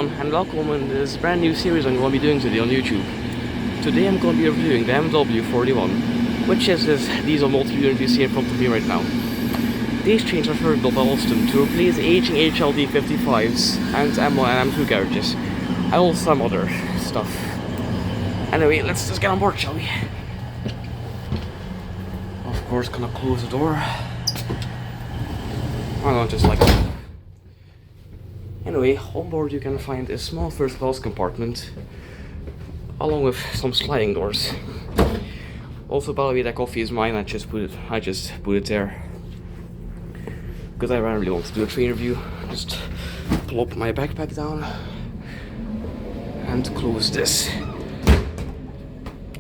everyone, and welcome in this brand new series I'm going to be doing today on YouTube. Today I'm going to be reviewing the MW41, which is this diesel multi-unit you see in front of me right now. These trains are further built by Alstom to replace the aging HLD 55s and M1 and M2 garages, and also some other stuff. Anyway, let's just get on board, shall we? Of course, gonna close the door. I don't just like it. Anyway, on board you can find a small first class compartment along with some sliding doors. Also, by the way, that coffee is mine. I just put it there because I randomly want to do a train review. Just plop my backpack down and close this.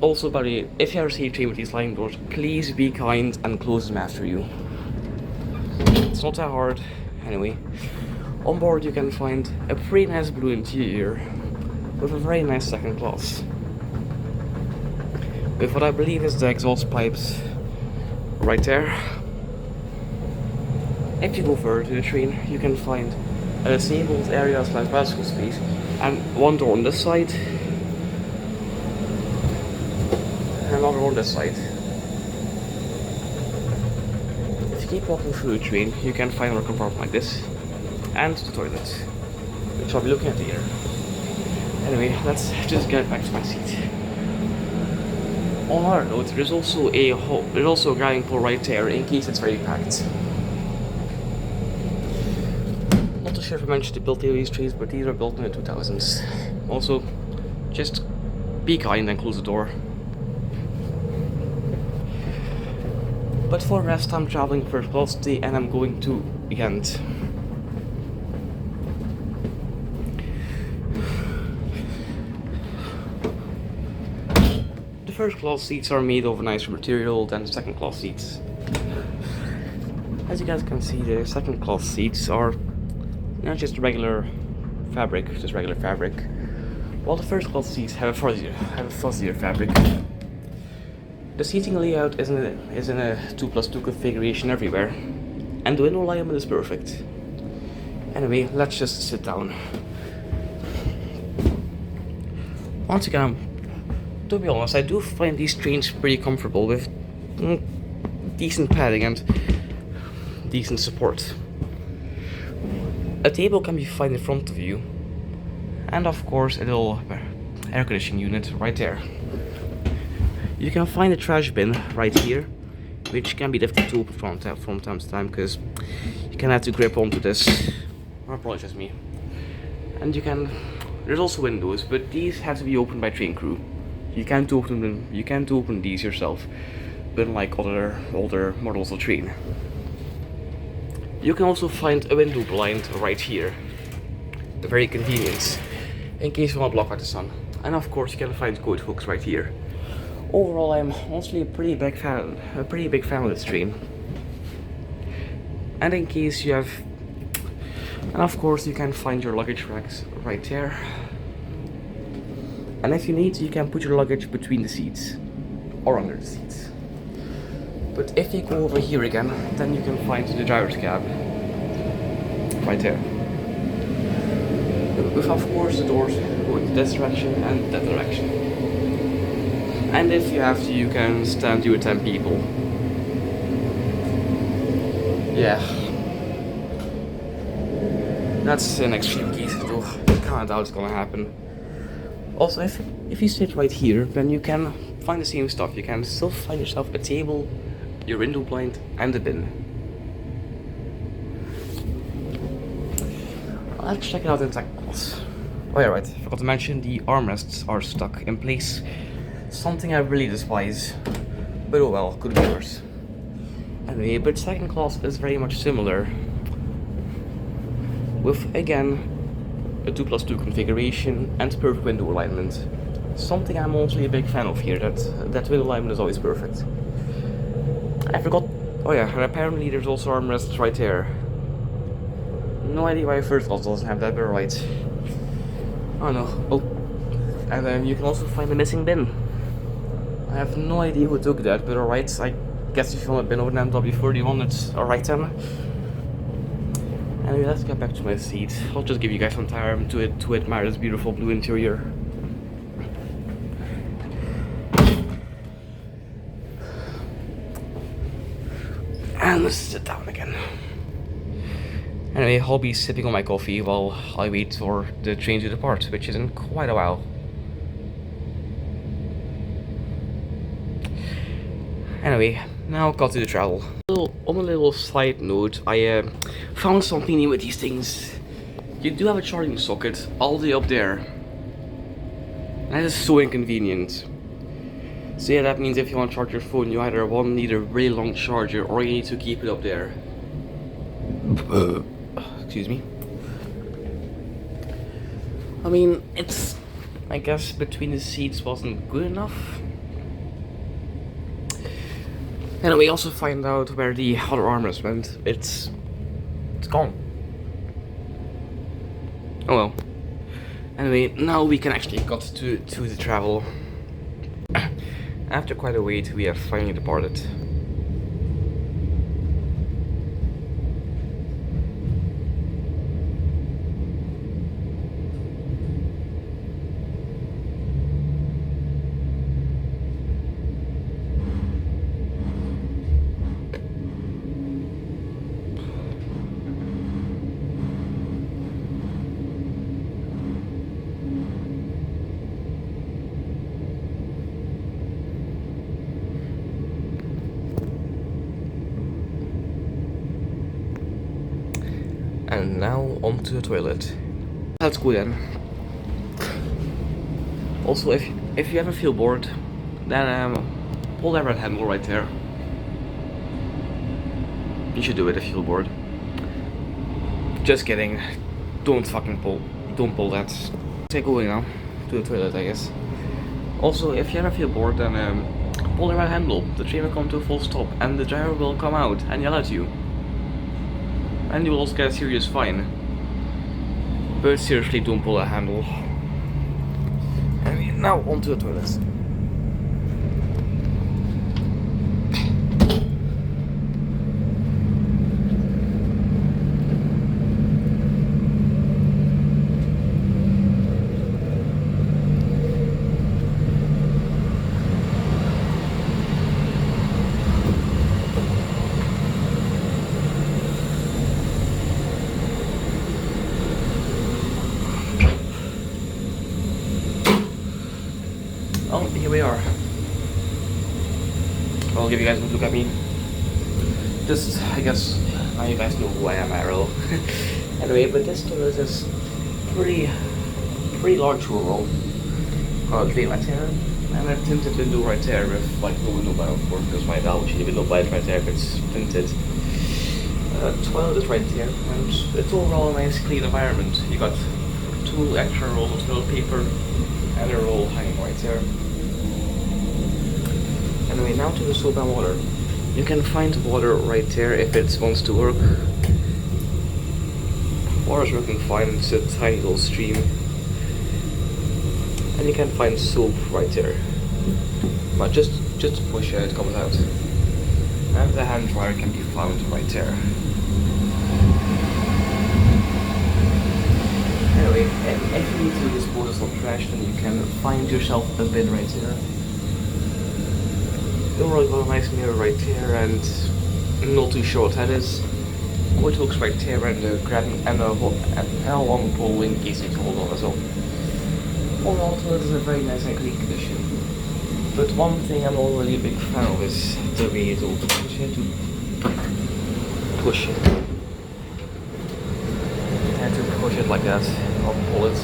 Also, by the way, if you ever see a train with these sliding doors, please be kind and close them after you. It's not that hard. Anyway, on board you can find a pretty nice blue interior with a very nice second class, with what I believe is the exhaust pipes right there. If you go further to the train, you can find a disabled area / bicycle space and one door on this side and another on this side. If you keep walking through the train, you can find another compartment like this and the toilet, which I'll be looking at here. Anyway, let's just get back to my seat. On another note, there's also a grabbing pole right there in case it's very packed. Not too sure if I mentioned the build date of these trains, but these are built in the 2000s. Also, just be kind and close the door. But for the rest, I'm traveling first class today and I'm going to Ghent. The first class seats are made of nicer material than the second class seats. As you guys can see, the second class seats are not just regular fabric, while the first class seats have a fuzzier fabric. The seating layout is in a 2+2 configuration everywhere, and the window alignment is perfect. Anyway, let's just sit down. Once again, to be honest, I do find these trains pretty comfortable with decent padding and decent support. A table can be found in front of you, and of course a little air conditioning unit right there. You can find a trash bin right here, which can be lifted to from time to time because you can have to grip onto this. Or probably just me. And there's also windows, but these have to be opened by train crew. You can't open them. You can't open these yourself, unlike other older models of train. You can also find a window blind right here, the very convenient, in case you want to block out the sun. And of course, you can find coat hooks right here. Overall, I'm honestly a pretty big fan of this train. And in case you have, and of course, you can find your luggage racks right there. And if you need, you can put your luggage between the seats or under the seats. But if you go over here again, then you can find the driver's cab right there. With of course the doors going this direction and that direction. And if you have to, you can stand you with 10 people. Yeah. That's in extreme cases though. I can't doubt it's gonna happen. Also, if you sit right here, then you can find the same stuff. You can still find yourself a table, your window blind, and a bin. Let's check it out in second class. Oh yeah, right. Forgot to mention the armrests are stuck in place. Something I really despise. But oh well, could be worse. Anyway, but second class is very much similar. With, again, a 2+2 configuration and perfect window alignment. Something I'm mostly a big fan of here, that window alignment is always perfect. I forgot, oh yeah, and apparently there's also armrests right there. No idea why first class doesn't have that, but right. Oh no, oh, and then you can also find a missing bin. I have no idea who took that, but alright, I guess if you want a bin over an MW41, it's alright then. Anyway, let's get back to my seat. I'll just give you guys some time to admire this beautiful blue interior. And let's sit down again. Anyway, I'll be sipping on my coffee while I wait for the train to depart, which is in quite a while. Anyway, now got to the travel. On a little side note, I found something new with these things. You do have a charging socket all the way up there. That is so inconvenient. So yeah, that means if you want to charge your phone, you either need a really long charger or you need to keep it up there. Excuse me. I mean, I guess between the seats wasn't good enough. And we also find out where the other armrest went. It's gone. Oh well. Anyway, now we can actually got to the travel. After quite a wait, we have finally departed. And now onto the toilet. Let's go then. Also, if you ever feel bored, then pull that red handle right there. You should do it if you feel bored. Just kidding. Don't pull that. Take going now to the toilet, I guess. Also, if you ever feel bored, then pull the red handle. The train will come to a full stop, and the driver will come out and yell at you. And you will also get a serious fine. But seriously, don't pull that handle. And now onto the toilet. Oh, here we are. I'll give you guys a look at me. Just, I guess, now you guys know who I am, Arrow. Anyway, but this toilet is pretty large overall. Clean right here, and a tinted window right there with like no window by, of course, because my valve should window by right there if it's tinted. Toilet is right there, and it's overall a nice clean environment. You got 2 extra rolls of toilet paper and a roll hanging right there. Anyway, now to the soap and water. You can find water right there if it wants to work. Water's working fine, it's a tiny little stream. And you can find soap right there. But just push it, it comes out. And the hand dryer can be found right there. Anyway, if you need to dispose of some trash, then you can find yourself a bin right there. Overall, got a nice mirror right here, and not too sure what that is. Quite hooks right there, and a long pole in case you can hold on as well. Overall, the toilet is in a very nice and clean condition. But one thing I'm not really a big fan of is the way it's all push it. And to push it like that, or pull it.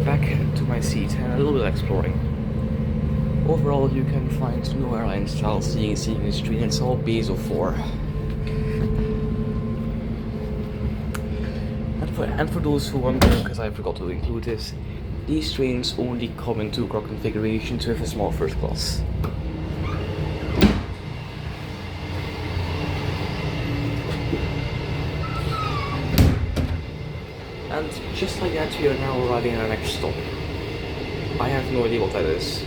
Back to my seat and a little bit of exploring. Overall, you can find no airline style seeing in the street. It's all Basel 4. And for those who wonder, because I forgot to include this, these trains only come in 2 car configurations with a small first class. And just like that, we are now arriving at our next stop. I have no idea what that is.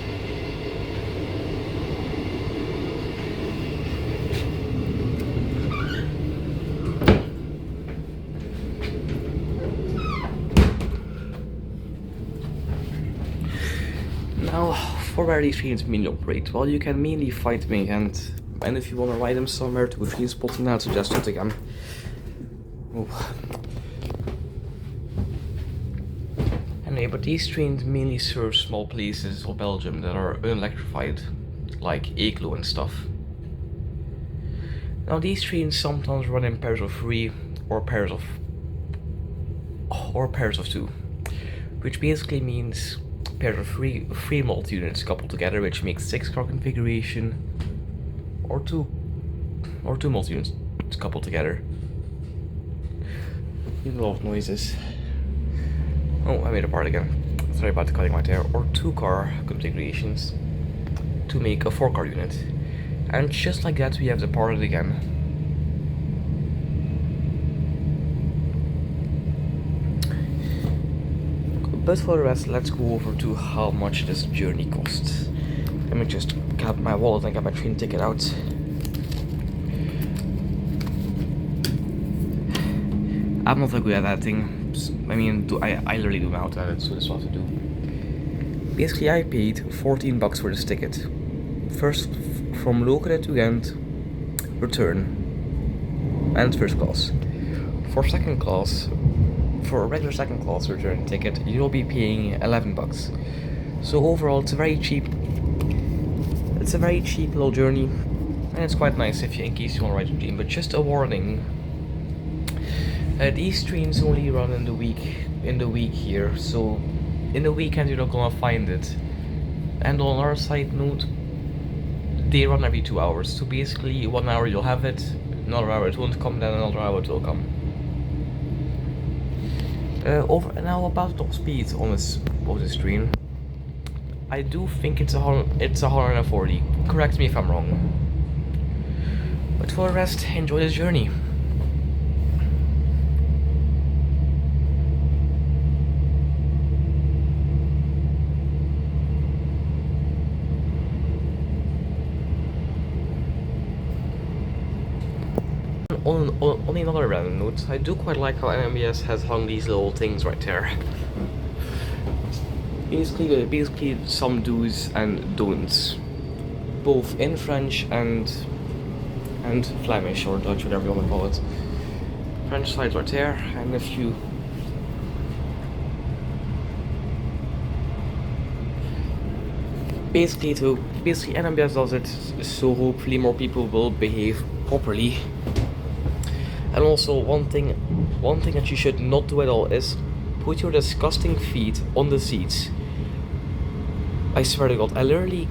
for where these trains mainly operate, well, you can mainly find me, and if you want to ride them somewhere to a train spot, then I'd suggest it again. Oh. Anyway, but these trains mainly serve small places of Belgium that are unelectrified, like Eeklo and stuff. Now these trains sometimes run in pairs of 3 or pairs of 2, which basically means pairs of three multi-units coupled together, which makes 6-car configuration, or two multi-units coupled together. Even a lot of noises. Oh, I made a part again. Sorry about the cutting right there. Or 2-car configurations to make a 4-car unit. And just like that, we have departed again. But for the rest, let's go over to how much this journey costs. Let me just grab my wallet and get my train ticket out. I'm not very good at editing. I mean, I literally do know how to edit, so that's what to do. Basically, I paid $14 for this ticket. First, from Lokeren to Ghent, return, and first class. For second class, for a regular second class return ticket, you'll be paying $11. So overall, it's a very cheap little journey, and it's quite nice in case you want to ride a train. But just a warning. These trains only run in the week here, so in the weekend you're not gonna find it. And on our side note, they run every 2 hours, so basically 1 hour you'll have it, another hour it won't come, then another hour it will come. Now about top speed on this train. I do think it's 140. Correct me if I'm wrong. But for the rest, enjoy this journey. On another random note, I do quite like how nmbs has hung these little things right there. Basically some do's and don'ts, both in French and Flemish or Dutch, whatever you want to call it. French side right there, and if you basically nmbs does it so hopefully more people will behave properly. And also one thing that you should not do at all is put your disgusting feet on the seats. I swear to God, I literally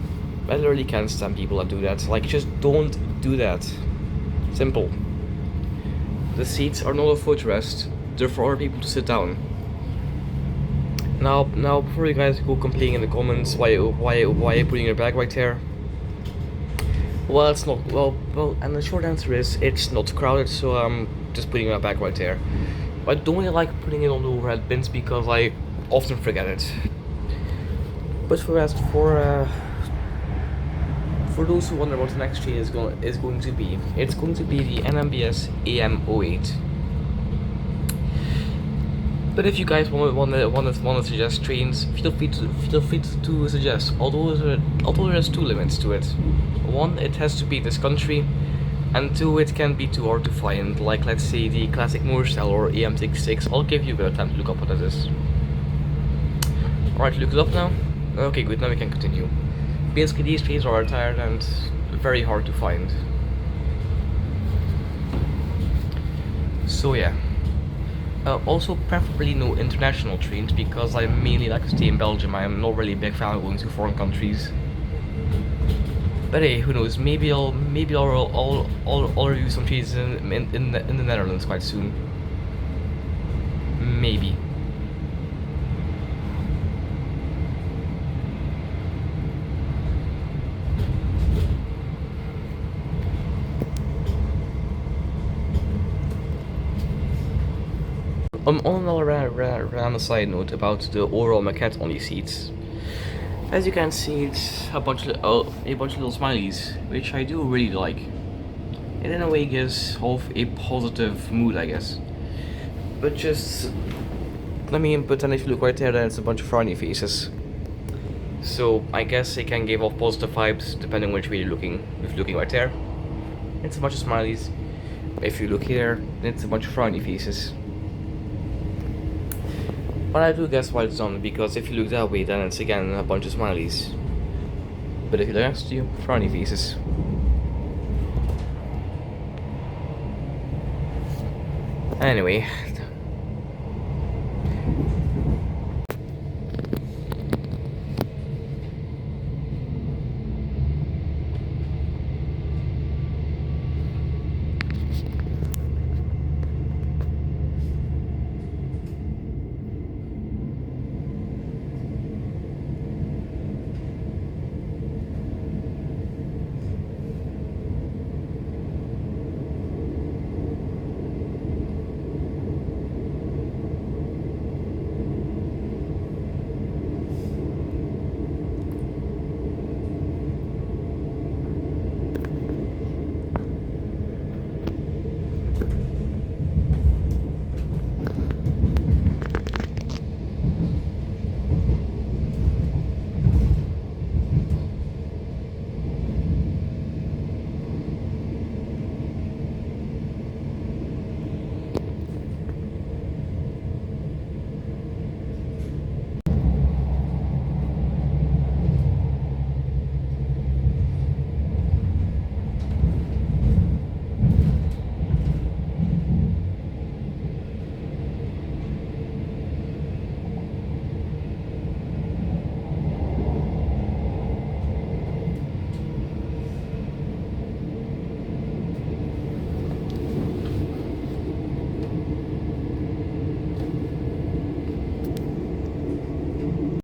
can't stand people that do that. Like, just don't do that. Simple. The seats are not a footrest, they're for other people to sit down. Now before you guys go complaining in the comments why are you putting your bag right there? Well, it's not. Well, and the short answer is it's not crowded, so I'm just putting my bag right there. I don't really like putting it on the overhead bins because I often forget it. But for the rest, for those who wonder what the next train is going to be, it's going to be the nmbs AM08. But if you guys want to suggest trains, feel free to suggest. Although there's 2 limits to it. 1, it has to be this country, and 2, it can be too hard to find. Like, let's say the classic Moorstel or AM66. I'll give you a bit of time to look up what that is. Alright, look it up now. Okay, good. Now we can continue. Basically, these trains are retired and very hard to find. So yeah. Also, preferably no international trains, because I mainly like to stay in Belgium. I am not really a big fan of going to foreign countries. But hey, who knows? Maybe I'll review some trains in the Netherlands quite soon. Maybe. On another random side note about the overall maquette on these seats. As you can see, it's a bunch of little smileys, which I do really like. It in a way gives off a positive mood, I guess. But then if you look right there, then it's a bunch of frowny faces. So I guess it can give off positive vibes depending which way you're looking. If you're looking right there, it's a bunch of smileys. If you look here, it's a bunch of frowny faces. But I do guess why it's done, because if you look that way, then it's again a bunch of smileys. But if you look next to you, frowny faces. Anyway.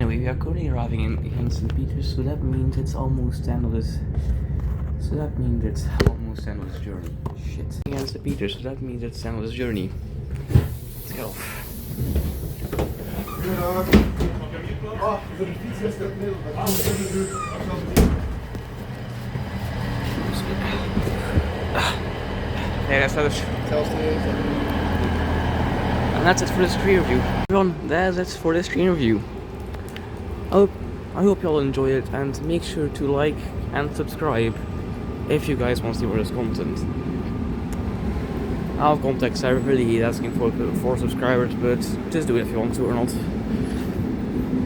We are currently arriving in St. Peter's, so that means it's almost the end of this. So that means it's almost the end of this journey. Shit. In St. Peter's, so that means it's the end of this journey. Let's go. Hey, that's how and that's it for this screen review. Everyone, that's it for this screen review. I hope you all enjoy it, and make sure to like and subscribe if you guys want to see more of this content. I'll contact everybody asking for subscribers, but just do it if you want to or not.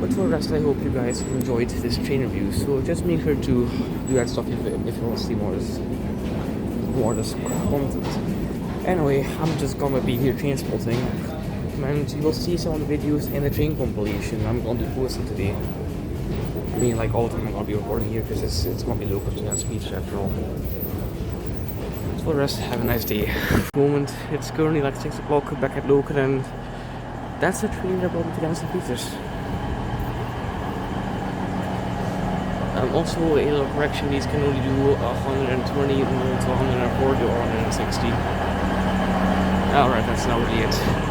But for the rest, I hope you guys enjoyed this train review. So just make sure to do that stuff if you want to see more of this content. Anyway, I'm just gonna be here train spotting, and you will see some of the videos in the train compilation I'm going to post today. I mean, like all the time I'm going to be recording here because it's going to be local to that speech after all. So for the rest, have a nice day. Moment, it's currently like 6 o'clock back at local, and that's the train that brought me to St. Peter's. Also, a little correction, these can only do 120 to 140 or 160. Alright, that's not really it.